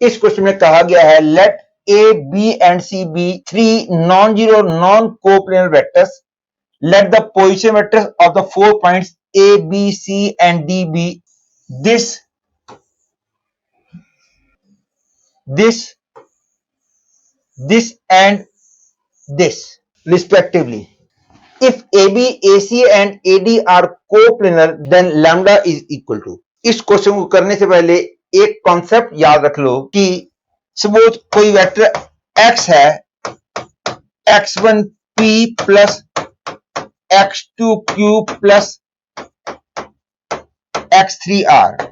इस क्वेश्चन में कहा गया है let A B and C B three non zero non coplanar vectors, let the position vectors of the 4 points A, B, C and D be this, this and this respectively. If AB, AC and AD are coplanar then lambda is equal to. इस question को करने से पहले एक concept याद रख लो कि suppose कोई वेक्टर x है, x1p plus x2q plus x3r,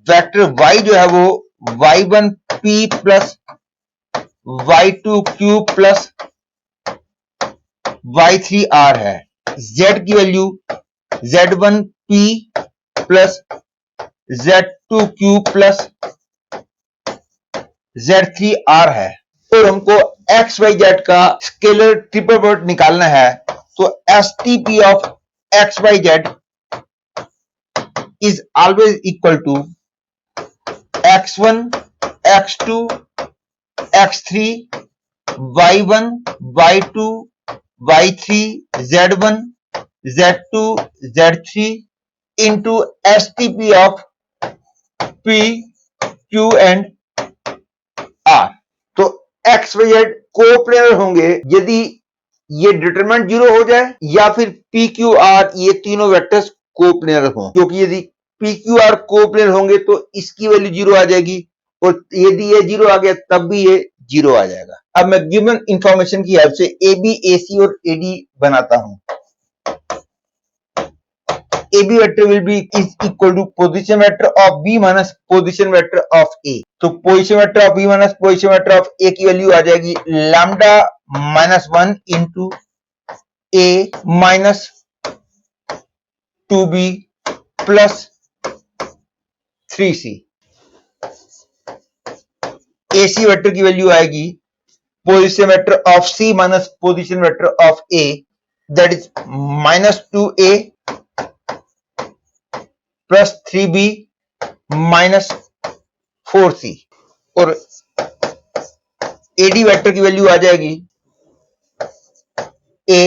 vector y जो है वो y1p plus y2q plus y3r है। z की value z1p plus z2q plus z3r है। तो हमको x y z का स्केलर ट्रिपल प्रोडक्ट निकालना है, तो STP of x y z is always equal to x1 x2 x3 y1 y2 y3 z1 z2 z3 into STP of p q and r। तो x y z coplanar होंगे यदि ये determinant zero हो जाए या फिर P Q R ये तीनों वेक्टर्स कोप्लेनर हों, क्योंकि यदि पी क्यू आर कोप्लेनर होंगे तो इसकी वैल्यू जीरो आ जाएगी और यदि ये जीरो आ गया तब भी ये जीरो आ जाएगा। अब मैं गिवन इंफॉर्मेशन की हेल्प से ए बी ए सी और ए डी बनाता हूं। A B vector will be is equal to position vector of B minus position vector of A. तो position vector of B minus position vector of A की value आ जाएगी lambda minus 1 into A minus 2b plus 3c। AC vector की value आएगी position vector of C minus position vector of A, that is minus 2A plus 3B minus 4C। और AD vector की value आ जाएगी A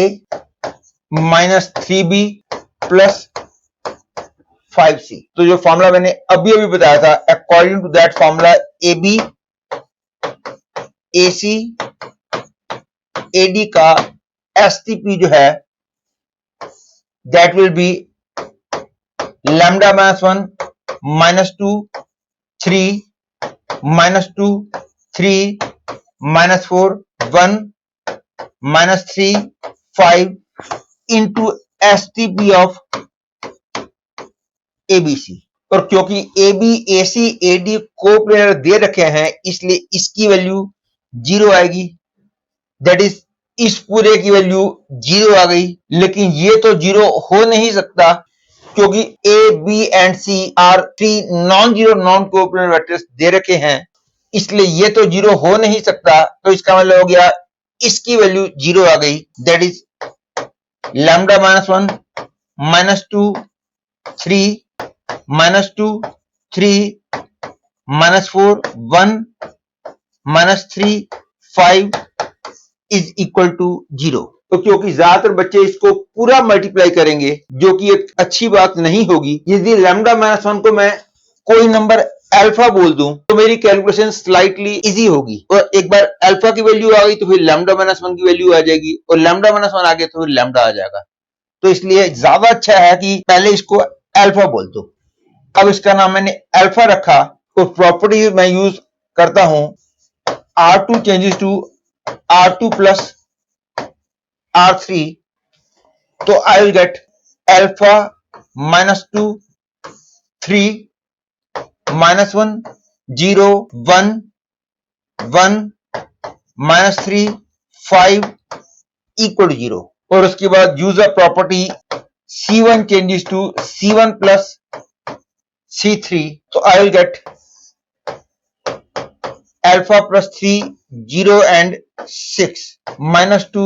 minus 3B plus 5C। तो जो formula मैंने अभी अभी बताया था, according to that formula AB AC AD का STP जो है that will be lambda minus 1 minus 2 3 minus 2 3 minus 4 1 minus 3 5 into STP of ABC। और क्योंकि AB AC AD कोप्लेनर दे रखे हैं इसलिए इसकी वैल्यू जीरो आएगी, दैट इज इस पूरे की वैल्यू जीरो आ गई। लेकिन ये तो जीरो हो नहीं सकता क्योंकि A B and C are three non zero non coplanar vectors दे रखे हैं, इसलिए ये तो जीरो हो नहीं सकता। तो इसका मतलब हो गया इसकी वैल्यू जीरो आ गई, that is lambda minus 1 minus 2 3 minus 2 3 minus 4 1 minus 3 5 is equal to zero. तो क्योंकि ज्यादातर बच्चे इसको पूरा मल्टीप्लाई करेंगे जो कि एक अच्छी बात नहीं होगी, यदि लैम्डा माइनस 1 को मैं कोई नंबर अल्फा बोल दूं तो मेरी कैलकुलेशन स्लाइटली इजी होगी। और एक बार अल्फा की वैल्यू आ गई तो फिर लैम्डा माइनस 1 की वैल्यू आ जाएगी और लैम्डा माइनस 1 आ गया तो फिर लैम्डा आ जाएगा। तो इसलिए ज्यादा अच्छा है कि पहले इसको अल्फा बोल दो। अब इसका नाम मैंने अल्फा रखा तो प्रॉपर्टी मैं यूज करता हूं R2 changes to R2 plus R3, तो I will get alpha minus 2 3 minus 1 0 1 1 minus 3 5 equal to 0। और उसके बाद use a property C1 changes to C1 plus C3, तो I will get alpha plus 3 0 and 6 minus 2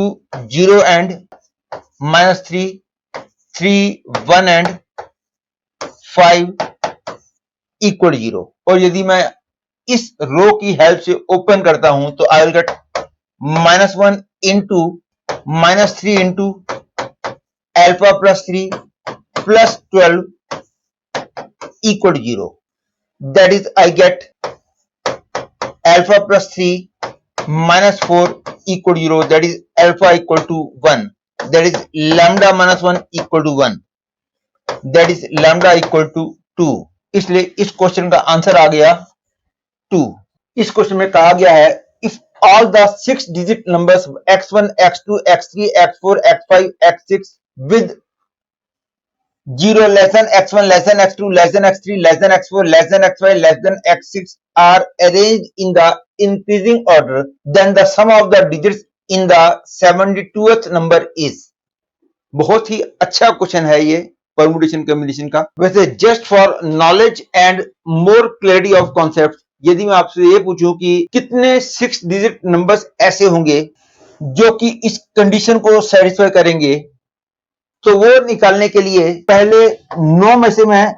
0 and minus 3 3 1 and 5 equal to 0। और यदि मैं इस रो की हेल्प से ओपन करता हूं तो I will get -1 into -3 into alpha plus 3 plus 12 equal to 0. That is, I get alpha plus 3 minus 4 equal to 0. That is, alpha equal to 1. That is, lambda minus 1 equal to 1. That is, lambda equal to 2. इसलिए इस question का answer आ गया 2. इस question में कहा गया है if all the 6 digit numbers x1, x2, x3, x4, x5, x6 with 0 less than x1 less than x2 less than x3 less than x4 less than x5 less than x6 are arranged in the increasing order, then the sum of the digits in the 72th number is. बहुत ही अच्छा question है ये permutation combination का. वैसे just for knowledge and more clarity of concept, यदि मैं आपसे ये पूछूं कि कितने 6 डिजिट नंबर्स ऐसे होंगे जो कि इस कंडीशन को सेटिस्फाई करेंगे, तो वो निकालने के लिए पहले 9 में से मैं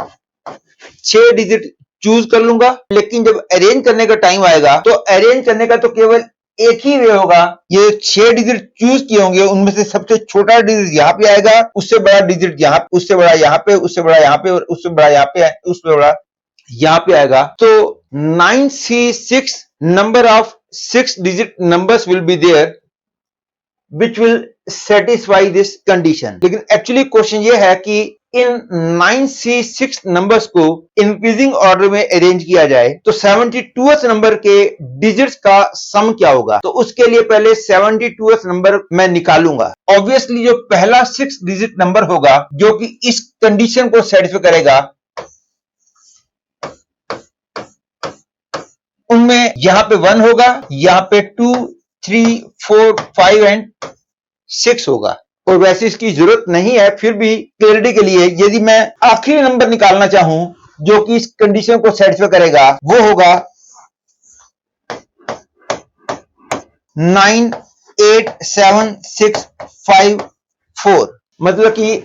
6 डिजिट चूज कर लूंगा. लेकिन जब अरेंज करने का टाइम आएगा तो अरेंज करने का तो केवल एक ही वे होगा. ये 6 डिजिट चूज किए होंगे, उनमें से सबसे छोटा डिजिट यहाँ पे आएगा, उससे बड़ा डिजिट यहाँ, उससे बड़ा यहाँ पे, उससे बड़ा यहाँ पे और उससे बड़ा यहाँ पे, उससे बड़ा यहाँ पे आएगा. तो 9C6 number of 6 digit numbers will be there which will satisfy this condition. लेकिन एक्चुअली क्वेश्चन ये है कि इन 9C6 नंबर्स को इंक्रीजिंग ऑर्डर में अरेंज किया जाए तो 72th नंबर के डिजिट्स का सम क्या होगा. तो उसके लिए पहले 72th नंबर मैं निकालूंगा. ऑब्वियसली जो पहला 6 डिजिट नंबर होगा जो कि इस कंडीशन को सेटिस्फाई करेगा, उनमें यहां पे 1 होगा, यहां पे 2, 3, 4, 5 एंड 6 होगा. और वैसे इसकी जरूरत नहीं है, फिर भी क्लियरिटी के लिए यदि मैं आखिरी नंबर निकालना चाहूं जो कि इस कंडीशन को सेटिस्फाई करेगा, वो होगा 9, 8, 7, 6, 5, 4. मतलब कि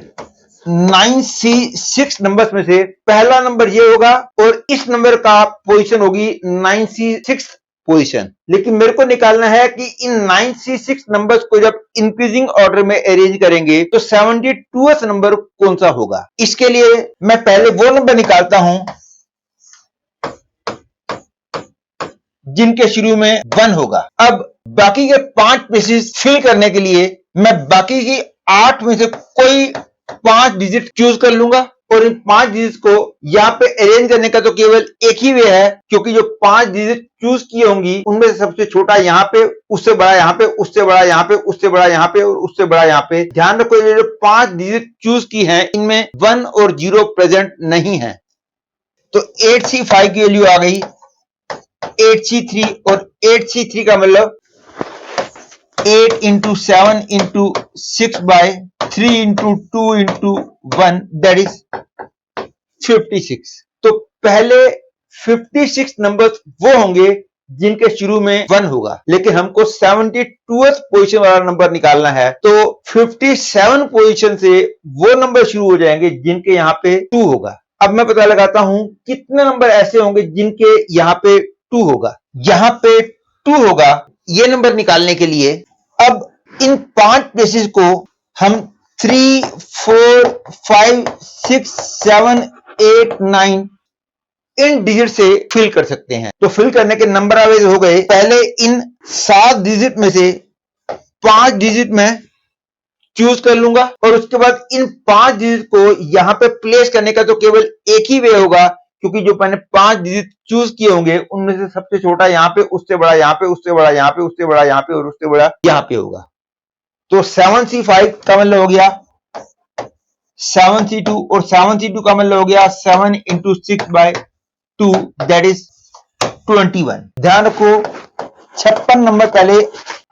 9C6 नंबर्स में से पहला नंबर ये होगा और इस नंबर का पोजीशन होगी 9C6 पोजीशन. लेकिन मेरे को निकालना है कि इन 9C6 नंबर्स को जब इंक्रीजिंग ऑर्डर में अरेंज करेंगे तो 72th नंबर कौन सा होगा. इसके लिए मैं पहले वो नंबर निकालता हूं जिनके शुरू में 1 होगा. अब बाकी के 5 प्लेसेस फिल करने के लिए मैं बाकी की 8 में से कोई 5 डिजिट चूज कर लूंगा और इन 5 डिजिट को यहां पे अरेंज करने का तो केवल एक ही वे है, क्योंकि जो 5 डिजिट चूज की होंगी उनमें से सबसे छोटा यहां पे, उससे बड़ा यहां पे, उससे बड़ा यहां पे, उससे बड़ा यहां पे और उससे बड़ा यहां पे. ध्यान रखो ये जो 5 डिजिट चूज की हैं इनमें 1 और 0 प्रेजेंट नहीं है. तो 8C5 की वैल्यू आ गई 8C3 और 8C3 का मतलब 8 into 7 into 6 by 3 into 2 into 1, that is 56. तो पहले 56 नंबर्स वो होंगे जिनके शुरू में 1 होगा, लेकिन हमको 72th पोजीशन वाला नंबर निकालना है. तो 57 पोजीशन से वो नंबर शुरू हो जाएंगे जिनके यहाँ पे 2 होगा. अब मैं पता लगाता हूं कितने नंबर ऐसे होंगे जिनके यहाँ पे 2 होगा. यहाँ पे 2 होगा. ये नंबर निकालने के लिए अब इन 5 प्लेसेस को हम 3, 4, 5, 6, 7, 8, 9 इन डिजिट से फिल कर सकते हैं. तो फिल करने के नंबर अवेज हो गए. पहले इन 7 डिजिट में से 5 डिजिट में चूज कर लूंगा और उसके बाद इन 5 डिजिट को यहां पे प्लेस करने का तो केवल एक ही वे होगा, क्योंकि जो मैंने 5 डिजिट चूज किए होंगे उनमें से सबसे छोटा यहां पे, उससे बड़ा यहां पे, उससे बड़ा यहां पे, उससे बड़ा यहां पे और उससे बड़ा यहां पे होगा. तो 7C5 का मतलब हो गया 7C2 और 7C2 का मतलब हो गया 7 into 6 by 2, that is 21. ध्यान रखो 56 नंबर पहले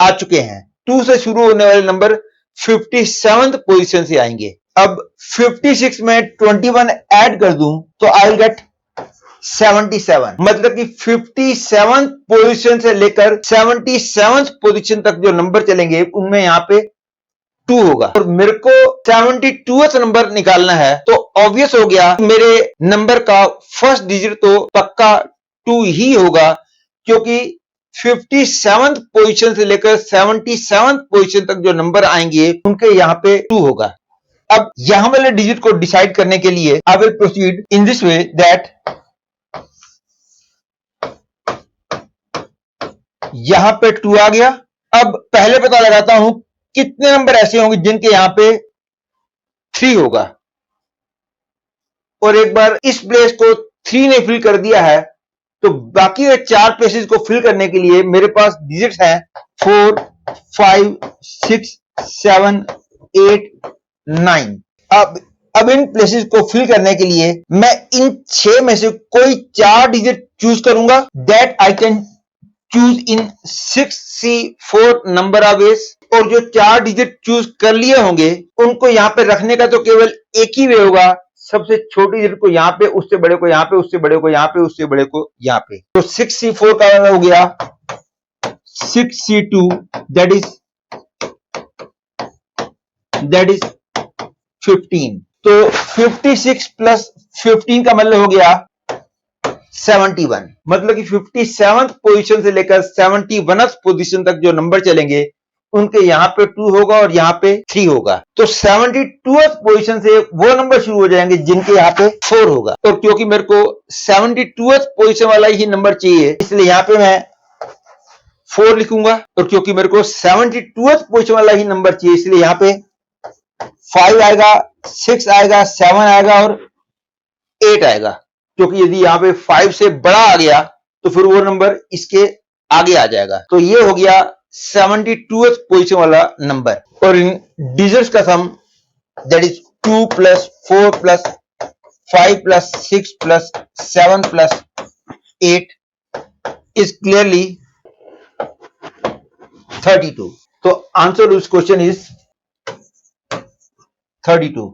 आ चुके हैं. 2 से शुरू होने वाले नंबर 57th पोजीशन से आएंगे. अब 56 में 21 ऐड कर दूं तो आई विल गेट 77. मतलब कि 57th पोजीशन से लेकर 77th पोजीशन तक जो नंबर चलेंगे उनमें यहां पे 2 होगा और मेरे को 72th नंबर निकालना है. तो ऑब्वियस हो गया मेरे नंबर का फर्स्ट डिजिट तो पक्का 2 ही होगा, क्योंकि 57th पोजीशन से लेकर 77th पोजीशन तक जो नंबर आएंगे उनके यहां पे 2 होगा। अब यहां वाले डिजिट को डिसाइड करने के लिए I will proceed in this way that यहां पे 2 आ गया। अब पहले पता लगाता हूं कितने नंबर ऐसे होंगे जिनके यहां पे 3 होगा, और एक बार इस प्लेस को 3 ने फिल कर दिया है तो बाकी के 4 प्लेसेस को फिल करने के लिए मेरे पास डिजिट्स हैं 4, 5, 6, 7, 8, 9। अब इन प्लेसेस को फिल करने के लिए मैं इन 6 में से कोई 4 डिजिट चूज करूंगा that I can choose in 6C4 number of ways, और जो 4 डिजिट चूज कर लिए होंगे उनको यहां पे रखने का तो केवल एक ही वे होगा, सबसे छोटी डिजिट को यहां पे, उससे बड़े को यहां पे, उससे बड़े को यहां पे, उससे बड़े को यहां पे। तो 6C4 का मतलब हो गया 6C2 दैट इज 15। तो 56 प्लस 15 का मतलब हो गया 71। मतलब कि 57th पोजीशन से लेकर 71th पोजीशन तक जो नंबर चलेंगे उनके यहां पे 2 होगा और यहां पे 3 होगा। तो 72th पोजीशन से वो नंबर शुरू हो जाएंगे जिनके यहां पे 4 होगा। तो क्योंकि मेरे को 72th पोजीशन वाला ही नंबर चाहिए इसलिए यहां पे मैं 4 लिखूंगा, और क्योंकि मेरे को 72th पोजीशन वाला ही नंबर चाहिए इसलिए यहां पे 5 आएगा, 6 आएगा, 7 आएगा और 8 आएगा। क्योंकि यदि यहां पे 5 से बड़ा आ गया तो फिर वो नंबर इसके आगे आ जाएगा। तो ये हो गया 72th पोजीशन वाला नंबर। और इन डिजिट्स का sum that is 2 plus 4 plus 5 plus 6 plus 7 plus 8 is clearly 32। तो answer to this question is 32।